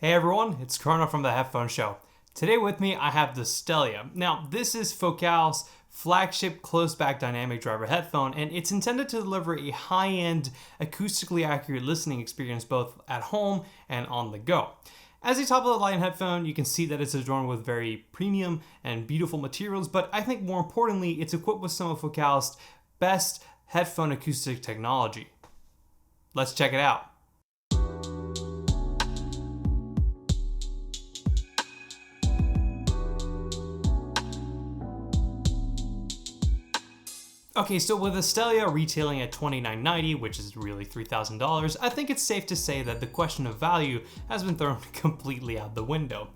Hey everyone, it's Corona from the Headphone Show. Today with me I have the Stellia. Now this is Focal's flagship close-back dynamic driver headphone, and it's intended to deliver a high-end, acoustically accurate listening experience both at home and on the go. As a top-of-the-line headphone, you can see that it's adorned with very premium and beautiful materials, but I think more importantly, it's equipped with some of Focal's best headphone acoustic technology. Let's check it out. Okay, so with the Stellia retailing at $29.90, which is really $3,000, I think it's safe to say that the question of value has been thrown completely out the window.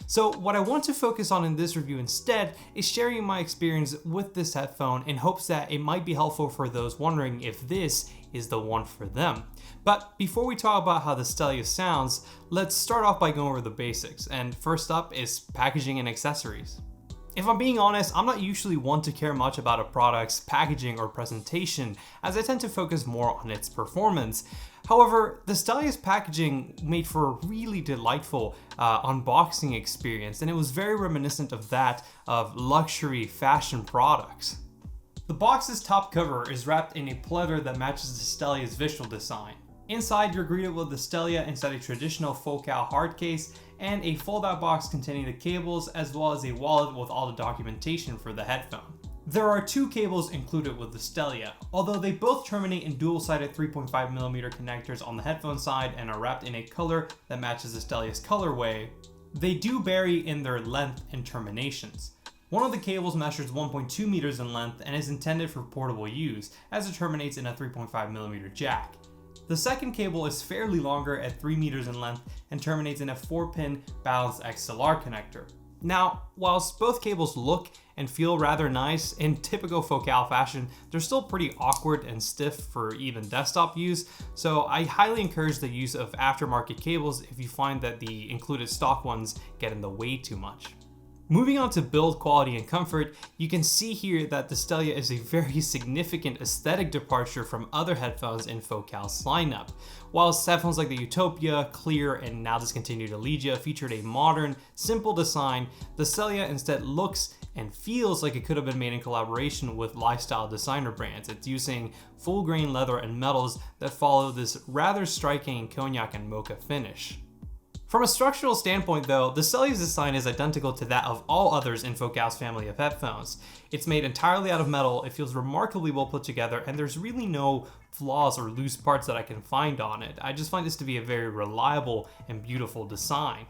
So what I want to focus on in this review instead is sharing my experience with this headphone in hopes that it might be helpful for those wondering if this is the one for them. But before we talk about how the Stellia sounds, let's start off by going over the basics. And first up is packaging and accessories. If I'm being honest, I'm not usually one to care much about a product's packaging or presentation, as I tend to focus more on its performance. However, the Stellia's packaging made for a really delightful unboxing experience, and it was very reminiscent of that of luxury fashion products. The box's top cover is wrapped in a pleather that matches the Stellia's visual design. Inside, you're greeted with the Stellia inside a traditional Focal hard case and a fold-out box containing the cables, as well as a wallet with all the documentation for the headphone. There are two cables included with the Stellia. Although they both terminate in dual-sided 3.5mm connectors on the headphone side and are wrapped in a color that matches the Stellia's colorway, they do vary in their length and terminations. One of the cables measures 1.2 meters in length and is intended for portable use, as it terminates in a 3.5mm jack. The second cable is fairly longer at 3 meters in length and terminates in a 4-pin balanced XLR connector. Now, whilst both cables look and feel rather nice in typical Focal fashion, they're still pretty awkward and stiff for even desktop use, so I highly encourage the use of aftermarket cables if you find that the included stock ones get in the way too much. Moving on to build quality and comfort, you can see here that the Stellia is a very significant aesthetic departure from other headphones in Focal's lineup. Whilst headphones like the Utopia, Clear, and now discontinued Stellia featured a modern, simple design, the Stellia instead looks and feels like it could have been made in collaboration with lifestyle designer brands. It's using full grain leather and metals that follow this rather striking cognac and mocha finish. From a structural standpoint though, the Stellia's design is identical to that of all others in Focal's family of headphones. It's made entirely out of metal, it feels remarkably well put together, and there's really no flaws or loose parts that I can find on it. I just find this to be a very reliable and beautiful design.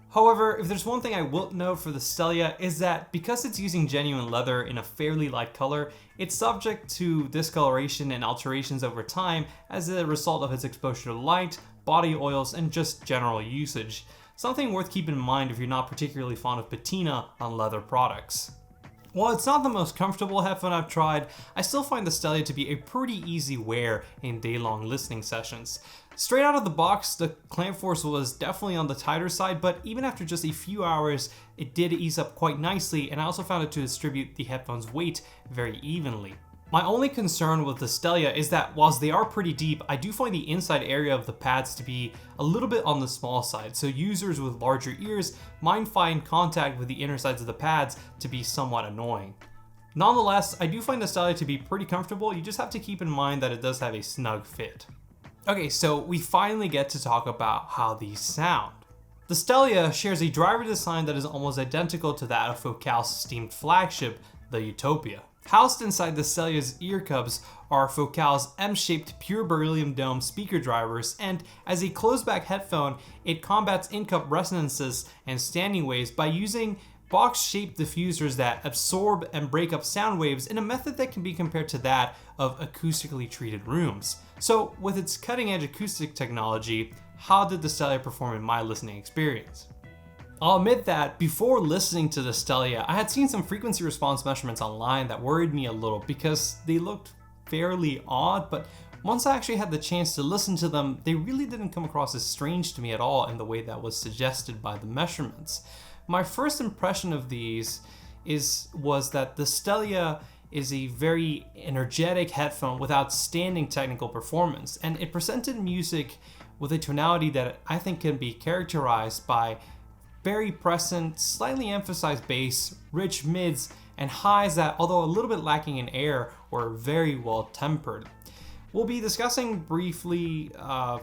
However, if there's one thing I will note for the Stellia is that because it's using genuine leather in a fairly light color, it's subject to discoloration and alterations over time as a result of its exposure to light, body oils, and just general usage. Something worth keeping in mind if you're not particularly fond of patina on leather products. While it's not the most comfortable headphone I've tried, I still find the Stellia to be a pretty easy wear in day-long listening sessions. Straight out of the box, the clamp force was definitely on the tighter side, but even after just a few hours, it did ease up quite nicely, and I also found it to distribute the headphone's weight very evenly. My only concern with the Stellia is that whilst they are pretty deep, I do find the inside area of the pads to be a little bit on the small side, so users with larger ears might find contact with the inner sides of the pads to be somewhat annoying. Nonetheless, I do find the Stellia to be pretty comfortable. You just have to keep in mind that it does have a snug fit. Okay, so we finally get to talk about how these sound. The Stellia shares a driver design that is almost identical to that of Focal's esteemed flagship, the Utopia. Housed inside the Stellia's ear cups are Focal's M-shaped pure beryllium dome speaker drivers, and as a closed-back headphone, it combats in-cup resonances and standing waves by using box-shaped diffusers that absorb and break up sound waves in a method that can be compared to that of acoustically treated rooms. So, with its cutting-edge acoustic technology, how did the Stellia perform in my listening experience? I'll admit that before listening to the Stellia, I had seen some frequency response measurements online that worried me a little because they looked fairly odd, but once I actually had the chance to listen to them, they really didn't come across as strange to me at all in the way that was suggested by the measurements. My first impression of these was that the Stellia is a very energetic headphone with outstanding technical performance, and it presented music with a tonality that I think can be characterized by very present, slightly emphasized bass, rich mids, and highs that, although a little bit lacking in air, were very well tempered. We'll be discussing briefly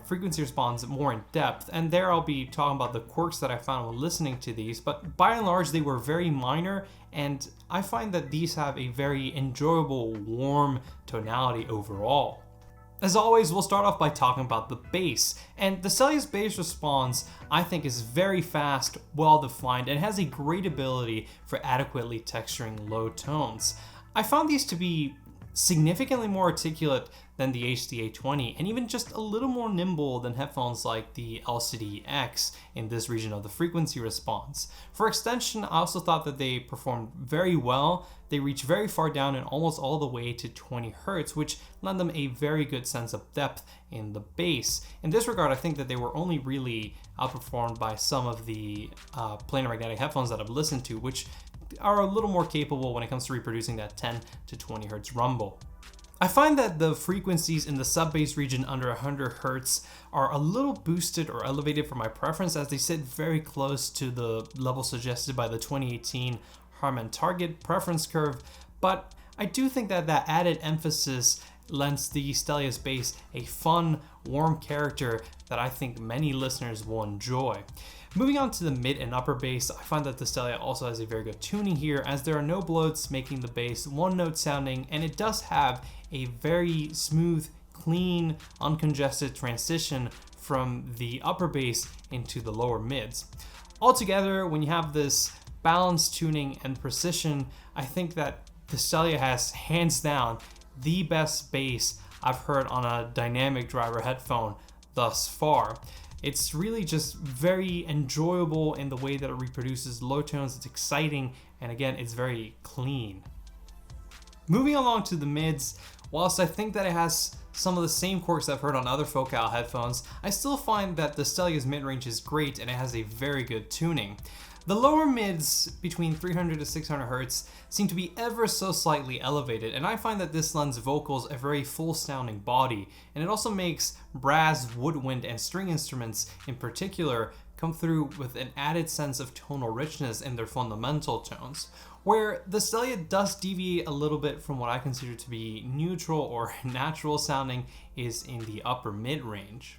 frequency response more in depth, and there I'll be talking about the quirks that I found while listening to these, but by and large they were very minor, and I find that these have a very enjoyable, warm tonality overall. As always, we'll start off by talking about the bass, and the Stellia's bass response I think is very fast, well defined, and has a great ability for adequately texturing low tones. I found these to be significantly more articulate than the HDA20, and even just a little more nimble than headphones like the LCD-X in this region of the frequency response. For extension, I also thought that they performed very well. They reach very far down and almost all the way to 20 Hz, which lend them a very good sense of depth in the bass. In this regard, I think that they were only really outperformed by some of the planar magnetic headphones that I've listened to, which are a little more capable when it comes to reproducing that 10 to 20 Hz rumble. I find that the frequencies in the sub-bass region under 100 Hz are a little boosted or elevated for my preference, as they sit very close to the level suggested by the 2018 Harman Target preference curve, but I do think that that added emphasis lends the Stellia's bass a fun, warm character that I think many listeners will enjoy. Moving on to the mid and upper bass, I find that the Stellia also has a very good tuning here, as there are no bloats making the bass one note sounding, and it does have a very smooth, clean, uncongested transition from the upper bass into the lower mids. Altogether, when you have this balanced tuning and precision, I think that the Stellia has hands down the best bass I've heard on a dynamic driver headphone thus far. It's really just very enjoyable in the way that it reproduces low tones. It's exciting, and again, it's very clean. Moving along to the mids, whilst I think that it has some of the same quirks I've heard on other Focal headphones, I still find that the Stellia's mid-range is great and it has a very good tuning. The lower mids between 300 to 600 Hz seem to be ever so slightly elevated, and I find that this lends vocals a very full sounding body, and it also makes brass, woodwind, and string instruments in particular come through with an added sense of tonal richness in their fundamental tones, where the Stellia does deviate a little bit from what I consider to be neutral or natural sounding is in the upper mid-range.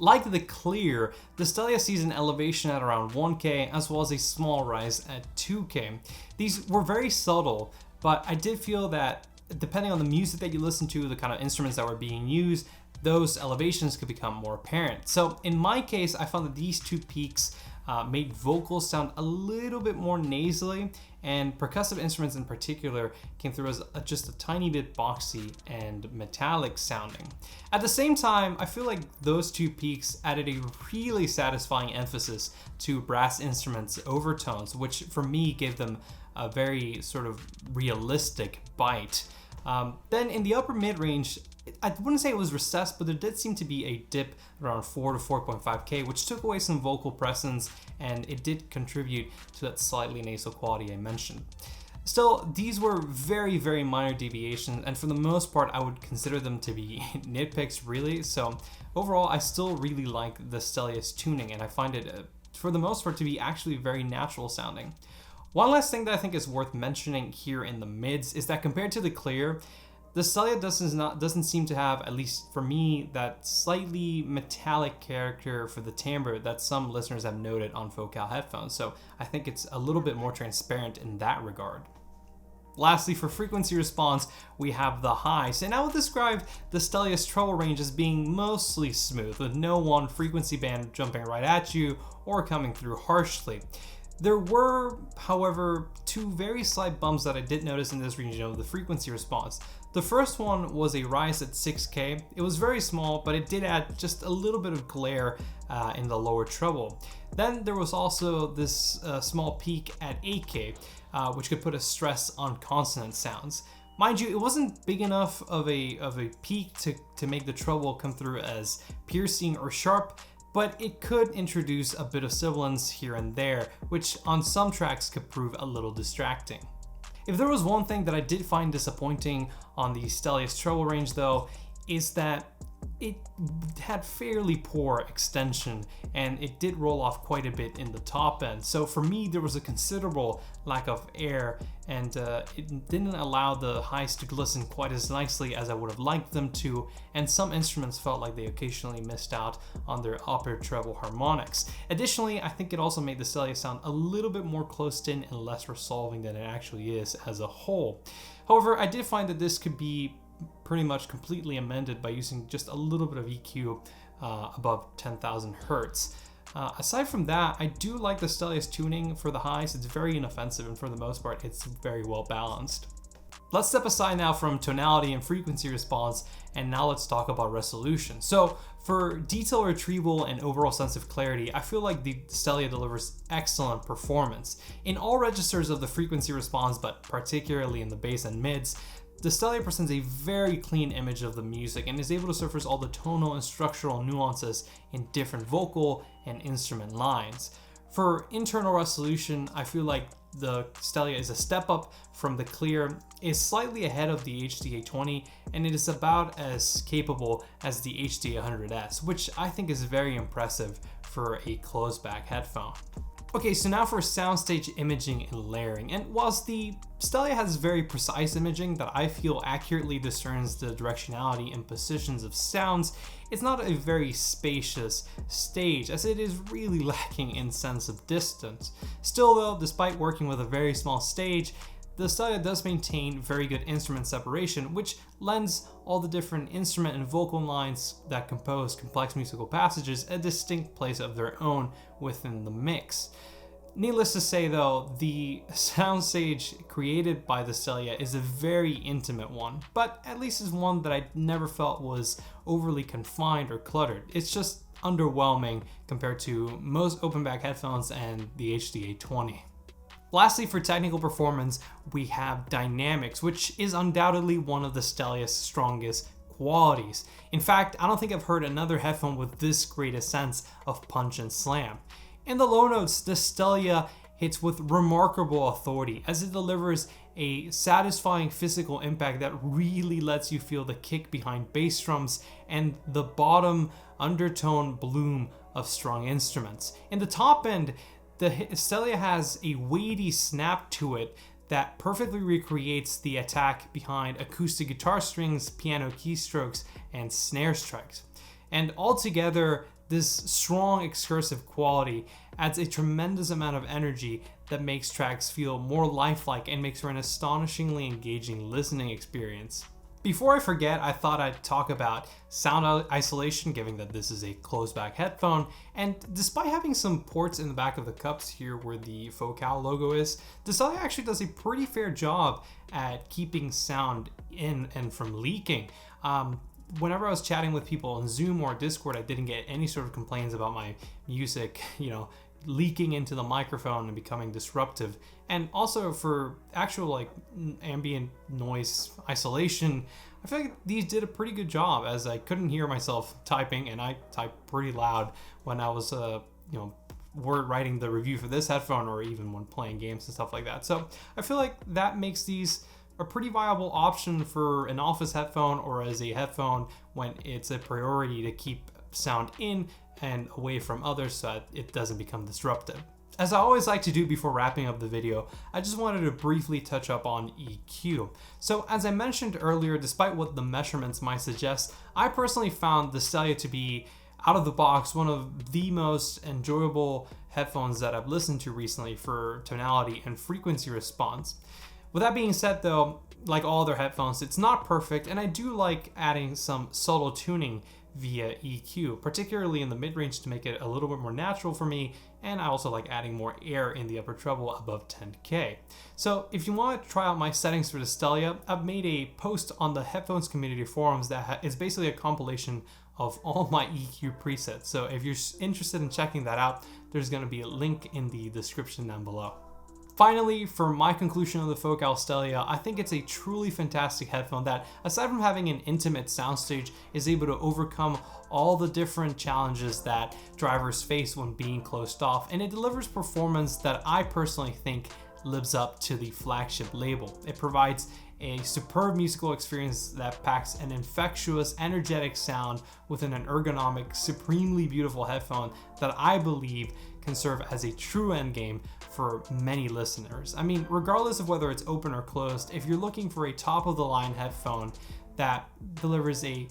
Like the Clear, the Stellia sees an elevation at around 1K as well as a small rise at 2K. These were very subtle, but I did feel that depending on the music that you listen to, the kind of instruments that were being used, those elevations could become more apparent. So in my case, I found that these two peaks made vocals sound a little bit more nasally, and percussive instruments in particular came through as just a tiny bit boxy and metallic sounding. At the same time, I feel like those two peaks added a really satisfying emphasis to brass instruments' overtones, which for me gave them a very sort of realistic bite. Then in the upper mid-range, I wouldn't say it was recessed, but there did seem to be a dip around 4 to 4.5K, which took away some vocal presence, and it did contribute to that slightly nasal quality I mentioned. Still, these were very, very minor deviations, and for the most part, I would consider them to be nitpicks, really. So overall, I still really like the Stellia's tuning, and I find it, for the most part, to be actually very natural sounding. One last thing that I think is worth mentioning here in the mids is that compared to the Clear, the Stellia doesn't seem to have, at least for me, that slightly metallic character for the timbre that some listeners have noted on Focal headphones, so I think it's a little bit more transparent in that regard. Lastly, for frequency response, we have the highs, and I would describe the Stellia's treble range as being mostly smooth, with no one frequency band jumping right at you or coming through harshly. There were, however, two very slight bumps that I did notice in this region of the frequency response. The first one was a rise at 6K. It was very small, but it did add just a little bit of glare in the lower treble. Then there was also this small peak at 8K, which could put a stress on consonant sounds. Mind you, it wasn't big enough of a peak to make the treble come through as piercing or sharp, but it could introduce a bit of sibilance here and there, which on some tracks could prove a little distracting. If there was one thing that I did find disappointing on the Stellia's treble range though, is that it had fairly poor extension, and it did roll off quite a bit in the top end. So for me, there was a considerable lack of air, and it didn't allow the highs to glisten quite as nicely as I would have liked them to, and some instruments felt like they occasionally missed out on their upper treble harmonics. Additionally, I think it also made the Stellia sound a little bit more closed-in and less resolving than it actually is as a whole. However, I did find that this could be pretty much completely amended by using just a little bit of EQ above 10,000 hertz. Aside from that, I do like the Stellia's tuning for the highs. It's very inoffensive, and for the most part, it's very well balanced. Let's step aside now from tonality and frequency response, and now let's talk about resolution. So for detail retrieval and overall sense of clarity, I feel like the Stellia delivers excellent performance. In all registers of the frequency response, but particularly in the bass and mids, the Stellia presents a very clean image of the music and is able to surface all the tonal and structural nuances in different vocal and instrument lines. For internal resolution, I feel like the Stellia is a step up from the Clear, is slightly ahead of the HD820, and it is about as capable as the HD100S, which I think is very impressive for a closed-back headphone. Okay, so now for soundstage imaging and layering. And whilst the Stellia has very precise imaging that I feel accurately discerns the directionality and positions of sounds, it's not a very spacious stage, as it is really lacking in sense of distance. Still though, despite working with a very small stage, the Stellia does maintain very good instrument separation, which lends all the different instrument and vocal lines that compose complex musical passages a distinct place of their own within the mix. Needless to say though, the soundstage created by the Stellia is a very intimate one, but at least is one that I never felt was overly confined or cluttered. It's just underwhelming compared to most open back headphones and the HD820. Lastly, for technical performance, we have dynamics, which is undoubtedly one of the Stellia's strongest qualities. In fact, I don't think I've heard another headphone with this great a sense of punch and slam. In the low notes, the Stellia hits with remarkable authority as it delivers a satisfying physical impact that really lets you feel the kick behind bass drums and the bottom undertone bloom of strong instruments. In the top end, the Stellia has a weighty snap to it that perfectly recreates the attack behind acoustic guitar strings, piano keystrokes, and snare strikes. And altogether, this strong excursive quality adds a tremendous amount of energy that makes tracks feel more lifelike and makes for an astonishingly engaging listening experience. Before I forget, I thought I'd talk about sound isolation, given that this is a closed-back headphone, and despite having some ports in the back of the cups here where the Focal logo is, the Stellia actually does a pretty fair job at keeping sound in and from leaking. Whenever I was chatting with people on Zoom or Discord, I didn't get any sort of complaints about my music, leaking into the microphone and becoming disruptive. And also for actual ambient noise isolation, I feel like these did a pretty good job, as I couldn't hear myself typing, and I type pretty loud when I was writing the review for this headphone, or even when playing games and stuff like that. So I feel like that makes these a pretty viable option for an office headphone or as a headphone when it's a priority to keep sound in and away from others so that it doesn't become disruptive. As I always like to do before wrapping up the video, I just wanted to briefly touch up on EQ. So as I mentioned earlier, despite what the measurements might suggest, I personally found the Stellia to be out of the box one of the most enjoyable headphones that I've listened to recently for tonality and frequency response. With that being said though, like all other headphones, it's not perfect, and I do like adding some subtle tuning via EQ, particularly in the mid-range to make it a little bit more natural for me, and I also like adding more air in the upper treble above 10K. So if you want to try out my settings for the Stellia, I've made a post on the Headphones community forums that is basically a compilation of all my EQ presets. So if you're interested in checking that out, there's going to be a link in the description down below. Finally, for my conclusion of the Focal Stellia, I think it's a truly fantastic headphone that, aside from having an intimate soundstage, is able to overcome all the different challenges that drivers face when being closed off, and it delivers performance that I personally think lives up to the flagship label. It provides a superb musical experience that packs an infectious, energetic sound within an ergonomic, supremely beautiful headphone that I believe can serve as a true endgame for many listeners. I mean, regardless of whether it's open or closed, if you're looking for a top-of-the-line headphone that delivers a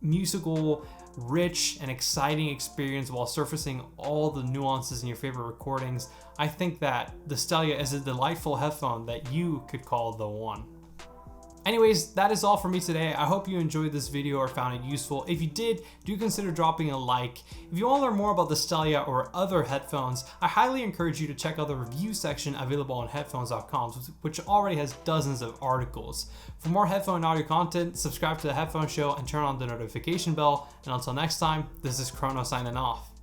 musical, rich, and exciting experience while surfacing all the nuances in your favorite recordings, I think that the Stellia is a delightful headphone that you could call the one. Anyways, that is all for me today. I hope you enjoyed this video or found it useful. If you did, do consider dropping a like. If you want to learn more about the Stellia or other headphones, I highly encourage you to check out the review section available on headphones.com, which already has dozens of articles. For more headphone and audio content, subscribe to the Headphone Show and turn on the notification bell. And until next time, this is Chrono signing off.